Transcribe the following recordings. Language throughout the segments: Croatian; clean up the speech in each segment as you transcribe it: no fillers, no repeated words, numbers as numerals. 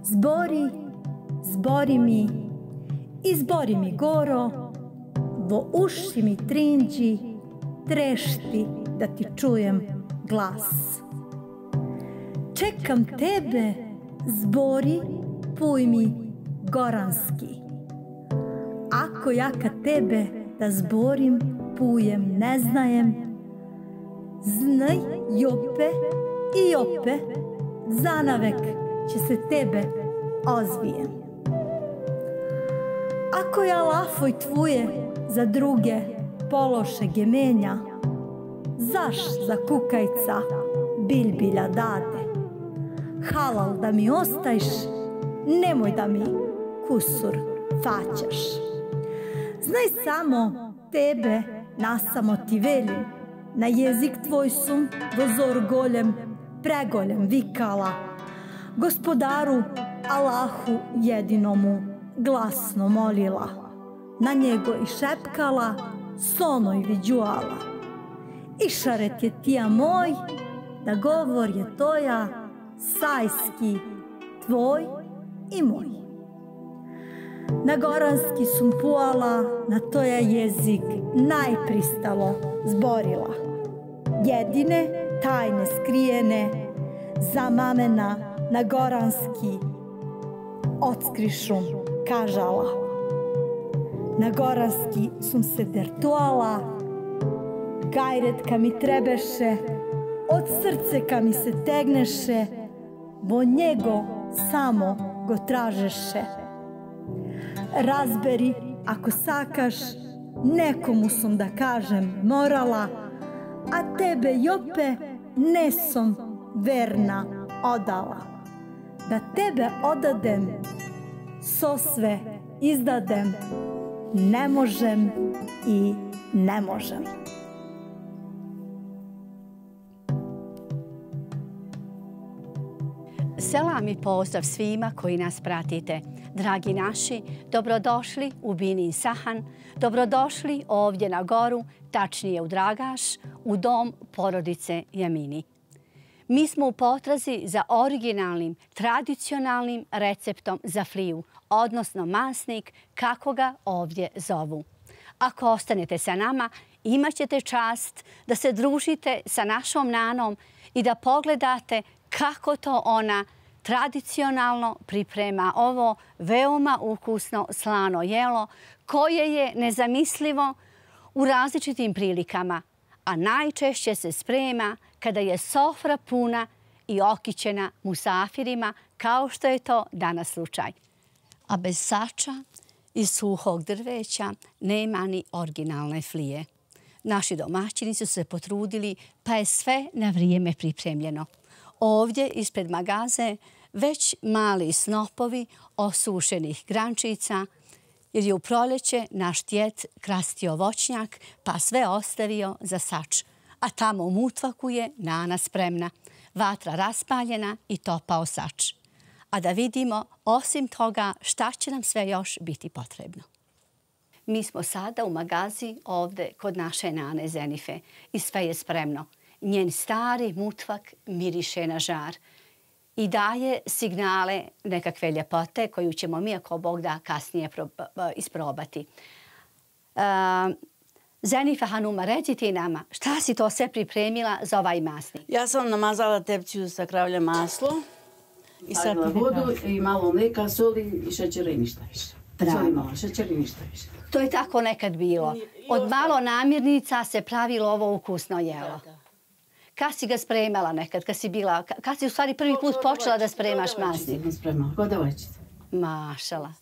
Zbori, zbori mi, izbori mi goro, vo uši mi trinđi, trešti da ti čujem glas. Čekam tebe, zbori, puj mi goranski. Ako ja kad tebe da zborim, pujem ne znajem, znaj jope i jope, zanavek će se tebe ozvijem. Ako ja lafoj tvuje za druge pološe gemenja, zaš za kukajca bilbilja dade? Halal da mi ostajš, nemoj da mi kusur faćaš. Znaj samo tebe nasamo ti velim, na jezik tvoj sum vozor goljem, pregoljem vikala, Gospodaru Allahu jedinomu glasno molila, na njego i šepkala, sonoj viđuala. Išaret je tija moj, da govor je toja, sajski tvoj i moj. Na goranski sum puala, na toja jezik najpristalo zborila. Jedine tajne skrijene za mamena na goranski odskrišum kažala. Na goranski sum se dertuala, gajretka mi trebeše, od srce mi se tegneše, bo njego samo go tražeše. Razberi ako sakaš, nekomu sum da kažem morala, a tebe jope nesom verna odala. Da tebe odadem, so sve izdadem, ne možem i ne možem. Selam i pozdrav svima koji nas pratite. Dragi naši, dobrodošli u Binin Sahan, dobrodošli ovdje na goru, tačnije u Dragaš, u dom porodice Jamini. Mi smo u potrazi za originalnim, tradicionalnim receptom za fliju, odnosno masnik, kako ga ovdje zovu. Ako ostanete sa nama, imat ćete čast da se družite sa našom nanom i da pogledate kako to ona tradicionalno priprema ovo veoma ukusno slano jelo koje je nezamislivo u različitim prilikama, a najčešće se sprema kada je sofra puna i okićena musafirima, kao što je to danas slučaj. A bez sača i suhog drveća nema ni originalne flije. Naši domaćini su se potrudili, pa je sve na vrijeme pripremljeno. Ovdje ispred magaze već mali snopovi osušenih grančica, jer je u proljeće naš djed krastio voćnjak, pa sve ostavio za sač. A tamo u mutvaku je nana spremna, vatra raspaljena i topao sač. A da vidimo, osim toga, šta će nam sve još biti potrebno. Mi smo sada u magazi ovdje kod naše nane Zenife i sve je spremno. Njen stari mutvak miriše na žar i daje signale nekakve ljepote koju ćemo mi, ako Bog da, kasnije isprobati. Zenife Hanuma, reci ti nama, šta si to sve pripremila za ovaj masnik? Ja sam namazala tepciju sa kravlje maslo. I stavila vodu i malo mlijeka, soli i šećera i ništa više. Soli malo, šećer i ništa više. To je tako nekad bilo. Od malo namirnica se pravilo ovo ukusno jelo. Kad si ga spremala nekad, kad si u stvari prvi put počela da spremaš masnik? Spremala, kod devojčice. Mašala.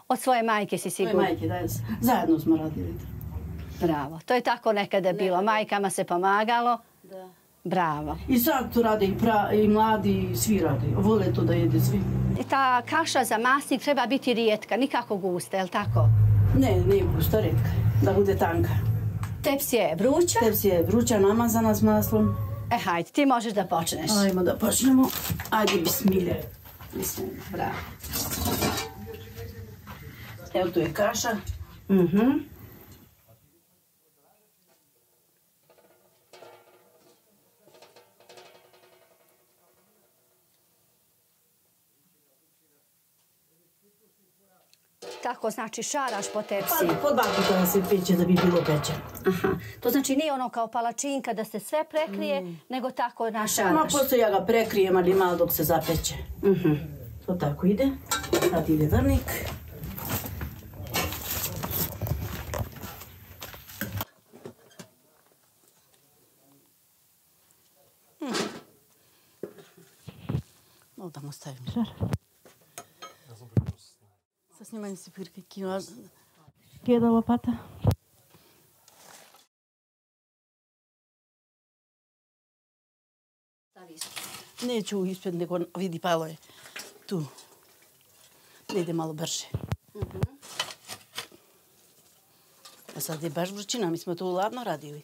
Od svoje majke si sigurno? Svoje majke, da. Zajedno smo radili. Bravo. To je tako nekada bilo. Majkama se pomagalo. Da. Bravo. I sad to rade i mladi, i svi rade. Vole to da jede svi. I ta kaša za masnik treba biti rijetka, nikako gusta, je li tako? Ne, nije gusta, rijetka. Da bude tanka. Tepsija je vruća. Tepsija je vruća, namazana s maslom. Hajde, ti možeš da počneš. Ajmo da počnemo. Ajde, bismillah. Bismillah, bravo. Evo tu je kaša. Tako znači šaraš po tepsiji. Po 2 puta da se peče da bi bilo pečeno. Aha. To znači nije ono kao palačinka da se sve prekrije, nego tako našaraš. Ma posto ja ga prekrijem, ali malo dok se zapeče. To tako ide. Sad ide vrnik. Ovdje mu stavim žar. Sad snimanjem si pirke kino. Kjeda lopata. Neću ispred, nego vidi palo je tu. Da ide malo brže. A sad je baš vrućina, mi smo to ladno radili.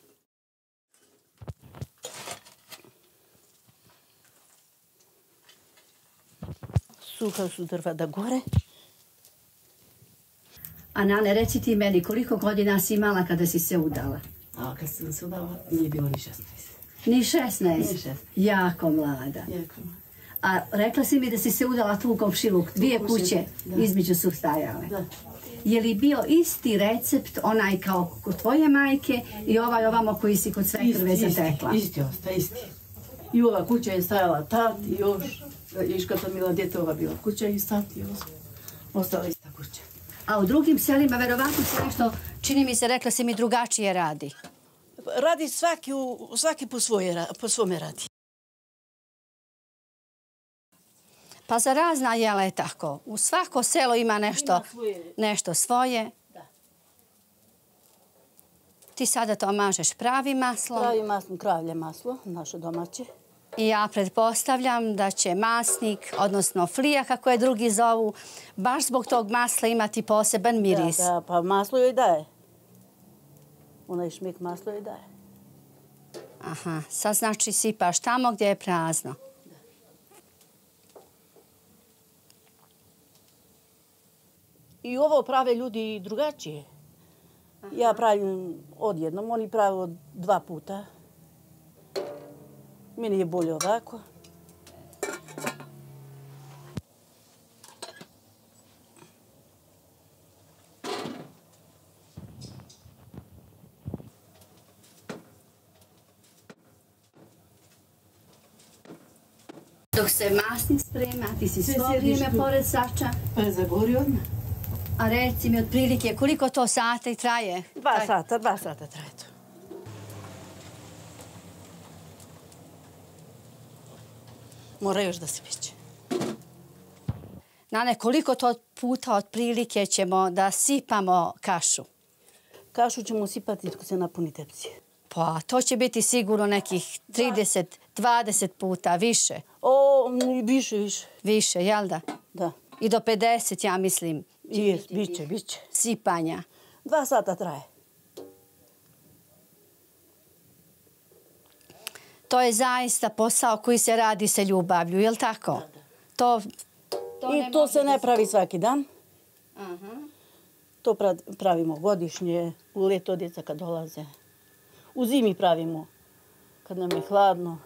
Suha su drva da gore. A Nane, reci ti meni, koliko godina si imala kada si se udala? A kad sam se udala, nije bilo ni 16. Ni 16? Ni 16. Jako mlada. Jako mlada. A rekla si mi da si se udala tu u komšiluk, 2 kuće između su stajale. Da. Je li bio isti recept, onaj kao kod tvoje majke i ovaj ovamo koji si kod svekrve zatekla? Isti ostaje, isti. I ova kuća je stajala tad i još, kad sam bila djetova bila kuća i sad i ostala ista kuća. A u drugim selima verovatno se nešto, čini mi se, rekla si mi, drugačije radi. Radi svaki po svome radi. Pa za razna jela je tako. U svako selo ima nešto svoje. Da. Ti sada to mažeš pravim maslom. Pravim maslom, kravlje maslo, naše domaće. I ja pretpostavljam da će masnik, odnosno flija, kako je drugi zovu, baš zbog tog masla imati poseban miris. Da, pa maslo joj daje. Onaj šmik maslo joj daje. Aha, sad znači sipaš tamo gdje je prazno. I ovo prave ljudi drugačije. Ja pravim odjednom, oni prave 2 puta. Meni je bolje ovako. Dok se masnik sprema, ti si svo vrijeme pored sača. Pa je zagori odmah. A reci mi otprilike koliko to sati traje? 2 sata traje to. Mora još da se peče. Nane, koliko to puta otprilike ćemo da sipamo kašu? Kašu ćemo sipati dok se napuni tepsije. Pa, to će biti sigurno nekih 30, 20 puta više. O, više. Više, jel da? Da. I do 50, ja mislim. Biće. Sipanja. 2 sata traje. To je zaista posao koji se radi sa ljubavlju, jel tako? Da. I to se ne pravi svaki dan. To pravimo godišnje, u ljeto djeca kad dolaze. U zimi pravimo, kad nam je hladno.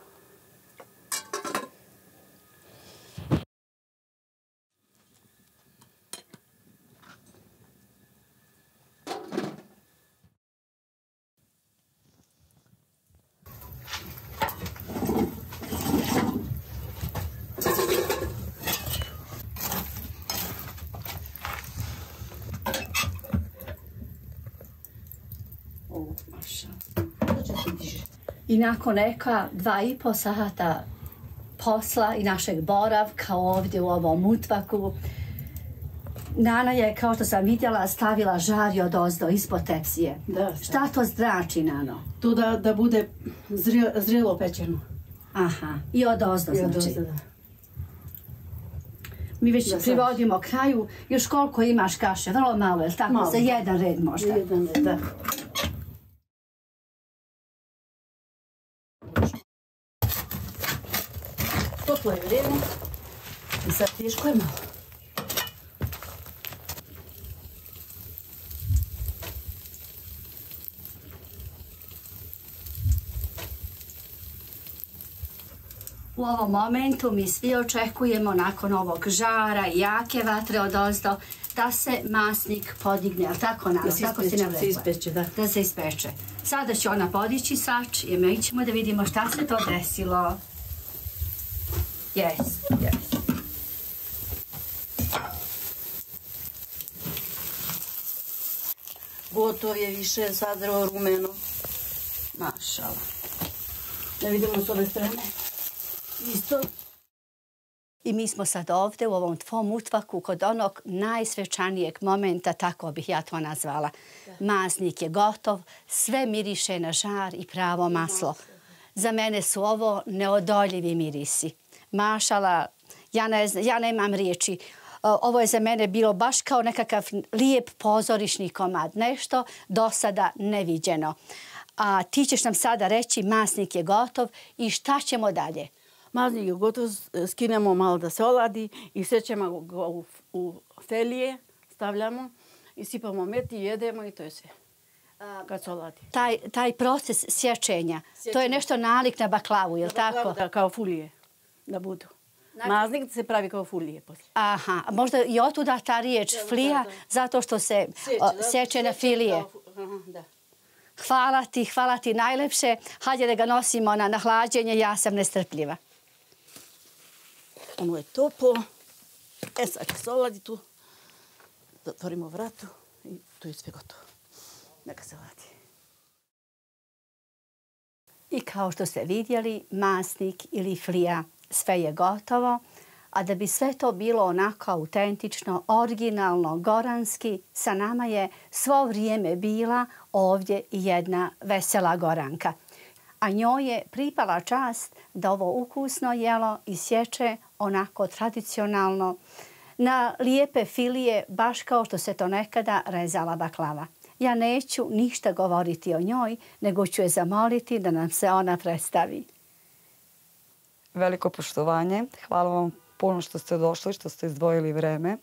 I nakon neka 2,5 sata posla i našeg boravka ovdje u ovom utvaku, Nana je, kao što sam vidjela, stavila žari odozdo ispod tepsije. Da. Šta to znači, Nano? Tu da bude zrelo pečeno. Aha, i odozdo znači. Da. Mi već privodimo kraju. Još koliko imaš kaše? Vrlo malo, je li tako? Malo. Za jedan red možda? Za jedan red, da. Toplo je vrijeme i sad teško je malo. U ovom momentu mi svi očekujemo nakon ovog žara i jake vatre odozdo da se masnik podigne, ali tako nam, tako si nam rekla. Da se ispeče, da. Da se ispeče. Sada će ona podići sač i mi ćemo da vidimo šta se to desilo. Yes. Gotov je više sadrao rumeno. Mašala. Da vidimo s ove strane. Isto. I mi smo sad ovdje u ovom tvom utvaku kod onog najsvečanijeg momenta, tako bih ja to nazvala. Masnik je gotov, sve miriše na žar i pravo maslo. Za mene su ovo neodoljivi mirisi. Mašala, ja nemam riječi. Ovo je za mene bilo baš kao nekakav lijep pozorišni komad. Nešto do sada neviđeno. A ti ćeš nam sada reći masnik je gotov i šta ćemo dalje? Masnik je gotov, skinemo malo da se oladi i sećemo ga u felije, stavljamo i sipamo med i jedemo i to je sve. Kad se oladi. Taj proces sječenja, to je nešto nalik na baklavu, je li tako? Da, kao fulije da budu. Maznik se pravi kao fulije poslije. Aha, možda i otuda ta riječ flija, zato što se sječe na filije. Da. Hvala ti najlepše. Hajde da ga nosimo na hlađenje, ja sam nestrpljiva. Ono je toplo. Sad će se oladi tu. Zatvorimo vratu i tu je sve gotovo. Neka se oladi. I kao što ste vidjeli, masnik ili flija, sve je gotovo. A da bi sve to bilo onako autentično, originalno, goranski, sa nama je svo vrijeme bila ovdje jedna vesela Goranka. A njoj je pripala čast da ovo ukusno jelo isječe onako tradicionalno na lijepe filije, baš kao što se to nekada rezala baklava. Ja neću ništa govoriti o njoj, nego ću je zamoliti da nam se ona predstavi. Veliko poštovanje. Hvala vam puno što ste došli, što ste izdvojili vreme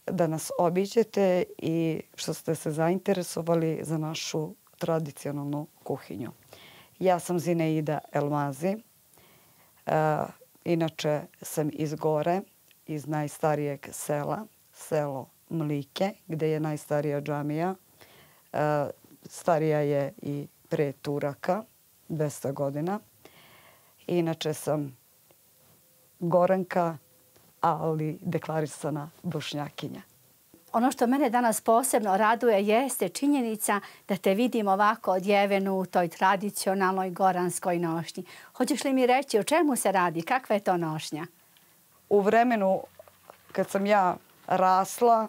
da nas obiđete i što ste se zainteresovali za našu tradicionalnu kuhinju. Ja sam Zineida Elmazi. Inače sam iz Gore, iz najstarijeg sela, selo Mlike, gdje je najstarija džamija. Starija je i pre Turaka, 200 godina. Inače sam Goranka, ali deklarisana Bošnjakinja. Ono što mene danas posebno raduje jeste činjenica da te vidim ovako odjevenu u toj tradicionalnoj goranskoj nošnji. Hoćeš li mi reći o čemu se radi? Kakva je to nošnja? U vremenu kad sam ja rasla,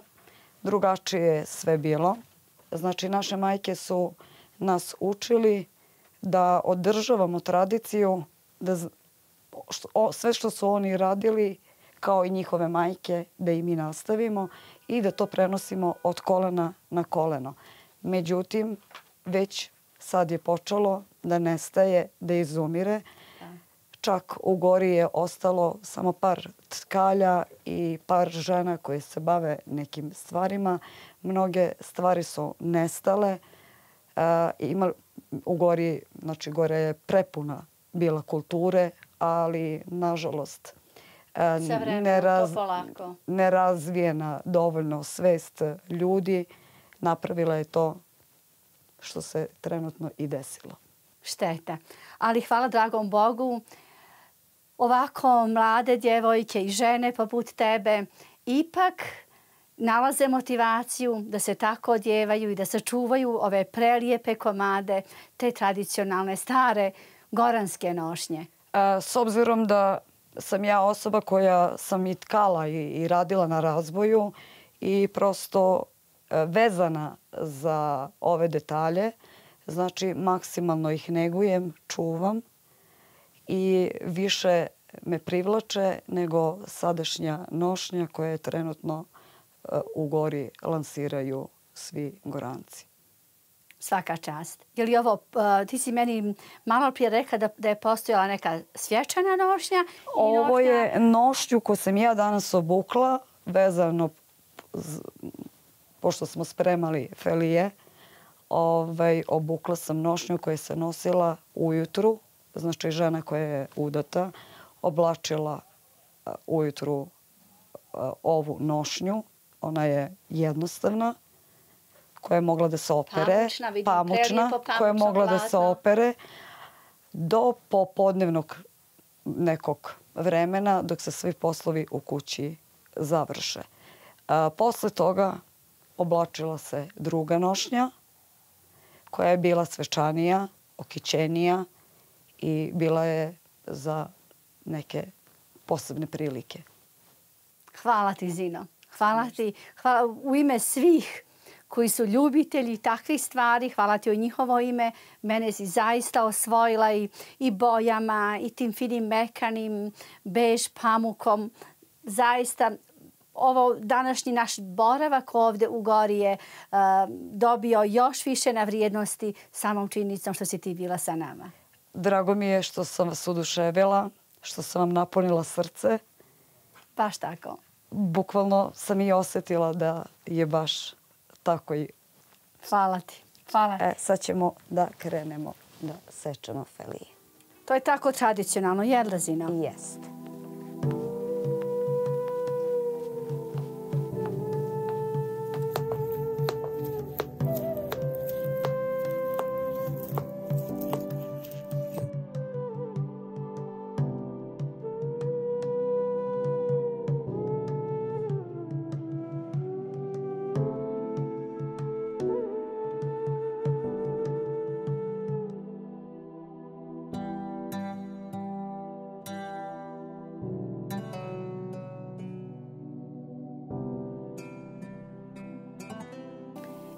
drugačije je sve bilo. Znači, naše majke su nas učili da održavamo tradiciju, da sve što su oni radili, kao i njihove majke, da i mi nastavimo i da to prenosimo od kolena na koleno. Međutim, već sad je počelo da nestaje, da izumire. Čak u Gori je ostalo samo par tkalja i par žena koje se bave nekim stvarima. Mnoge stvari su nestale. U Gori, znači Gora je prepuna bila kulture, ali nažalost nerazvijena dovoljno svest ljudi napravila je to što se trenutno i desilo. Šteta. Ali hvala dragom Bogu, ovako mlade djevojke i žene poput tebe ipak nalaze motivaciju da se tako odjevaju i da sačuvaju ove prelijepe komade, te tradicionalne stare goranske nošnje. S obzirom da sam ja osoba koja sam i tkala i radila na razvoju i prosto vezana za ove detalje. Znači, maksimalno ih negujem, čuvam i više me privlače nego sadašnja nošnja koja je trenutno u Gori lansiraju svi Goranci. Svaka čast. Je li ovo, ti si meni malo prije rekla da je postojala neka svječana nošnja? Ovo je nošnju koju sam ja danas obukla, vezano, pošto smo spremali felije, obukla sam nošnju koja se nosila ujutru, znači žena koja je udata, oblačila ujutru ovu nošnju. Ona je jednostavna, koja je mogla da se opere, pamučna, koja je mogla da se opere do popodnevnog nekog vremena dok se svi poslovi u kući završe. Posle toga oblačila se druga nošnja koja je bila svečanija, okićenija i bila je za neke posebne prilike. Hvala ti, Zino. Hvala ti. Hvala u ime svih koji su ljubitelji takvih stvari. Hvala ti o njihovo ime. Mene si zaista osvojila i bojama i tim finim mekanim bež pamukom. Zaista ovo današnji naš boravak ovdje u Gori je dobio još više na vrijednosti samom činjenicom što si ti bila sa nama. Drago mi je što sam vas oduševila, što sam vam napunila srce. Baš tako. Bukvalno sam i osjetila da je baš tako i... Hvala ti. Hvala. Sad ćemo da krenemo da sečemo felije. To je tako tradicionalno, jel da, Zino? Jeste.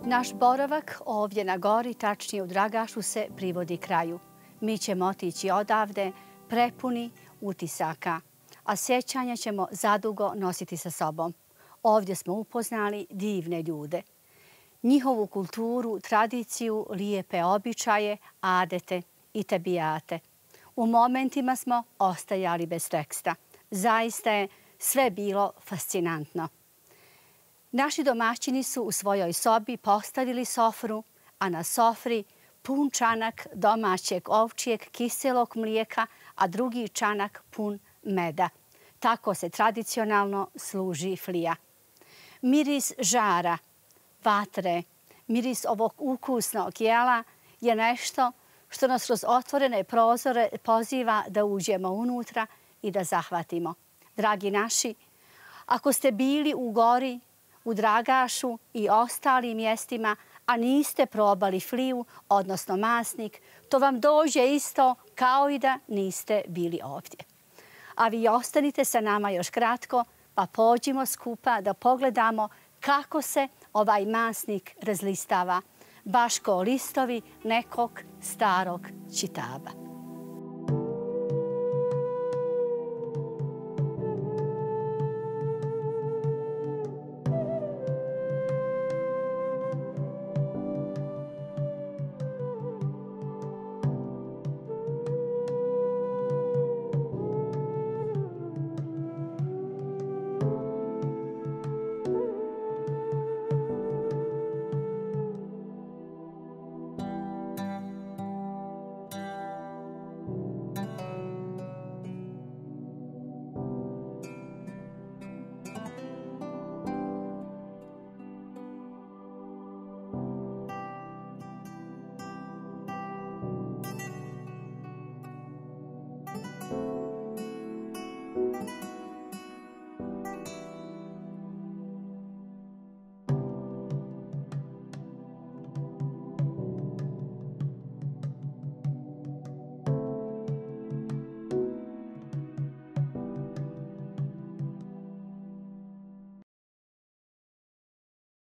Naš boravak ovdje na Gori, tačnije u Dragašu, se privodi kraju. Mi ćemo otići odavde prepuni utisaka, a sjećanja ćemo zadugo nositi sa sobom. Ovdje smo upoznali divne ljude. Njihovu kulturu, tradiciju, lijepe običaje, adete i tebijate. U momentima smo ostajali bez teksta. Zaista je sve bilo fascinantno. Naši domaćini su u svojoj sobi postavili sofru, a na sofri pun čanak domaćeg ovčjeg kiselog mlijeka, a drugi čanak pun meda. Tako se tradicionalno služi flija. Miris žara, vatre, miris ovog ukusnog jela je nešto što nas kroz otvorene prozore poziva da uđemo unutra i da zahvatimo. Dragi naši, ako ste bili u Gori, u Dragašu i ostalim mjestima, a niste probali fliju, odnosno masnik, to vam dođe isto kao i da niste bili ovdje. A vi ostanite sa nama još kratko, pa pođimo skupa da pogledamo kako se ovaj masnik razlistava, baš kao listovi nekog starog čitaba.